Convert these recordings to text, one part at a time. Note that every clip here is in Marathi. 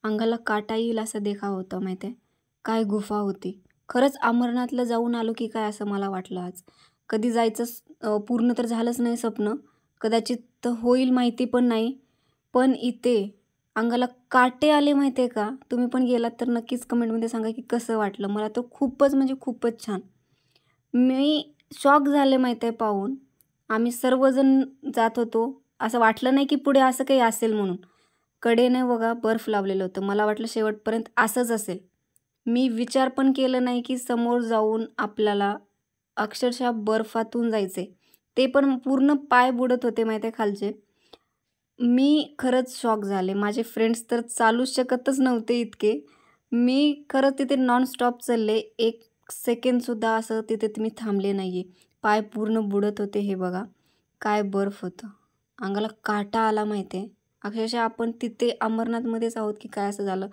अंगाला काटा येईल असा देखावा होता माहिती आहे. काय गुफा होती. खरंच अमरनाथला जाऊन आलो की काय असं मला वाटलं आज. कधी जायचं पूर्ण तर झालंच नाही स्वप्न. कदाचित होईल माहिती पण नाही. पण इथे अंगाला काटे आले माहिती आहे का? तुम्ही पण गेलात तर नक्कीच कमेंटमध्ये सांगा की कसं वाटलं? मला तर खूपच म्हणजे खूपच छान. मी शॉक झाले माहिती आहे पाहून. आम्ही सर्वजण जात होतो. असं वाटलं नाही की पुढे असं काही असेल म्हणून. कडेने बघा बर्फ लावलेलं होतं. मला वाटलं शेवटपर्यंत असंच असेल. मी विचार पण केलं नाही की समोर जाऊन आपल्याला अक्षरशः बर्फातून जायचंय. ते पण पूर्ण पाय बुडत होते माहिती आहे खालचे. मी खरंच शॉक झाले. माझे फ्रेंड्स तर चालूच शकतच नव्हते इतके. मी खरंच तिथे नॉन स्टॉप चालले. 1 सेकंडसुद्धा असं तिथे मी थांबले नाहीये. पाय पूर्ण बुडत होते हे बघा. काय बर्फ होतं. अंगाला काटा आला माहिती आहे. अक्षरशः आपण तिथे अमरनाथमध्येच आहोत की काय असं झालं.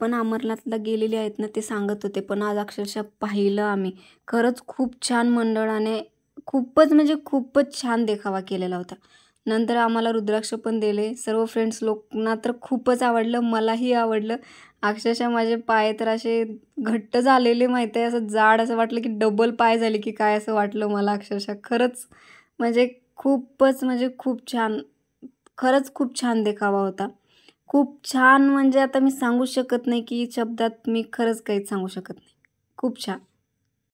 पण अमरनाथला गेलेले आहेत ना ते सांगत होते. पण आज अक्षरशः पाहिलं आम्ही. खरंच खूप छान मंडळाने खूपच म्हणजे खूपच छान देखावा केलेला होता. नंतर आम्हाला रुद्राक्ष पण दिले. सर्व फ्रेंड्स लोकांना तर खूपच आवडलं. मलाही आवडलं. अक्षरशः माझे पाय तर असे घट्ट झालेले माहिती आहे. असं जाड असं वाटलं की डबल पाय झाले की काय असं वाटलं मला अक्षरशः. खरंच म्हणजे खूपच म्हणजे खूप छान. खरंच खूप छान देखावा होता. खूप छान म्हणजे आता मी सांगू शकत नाही की शब्दात मी खरंच काहीच सांगू शकत नाही. खूप छान.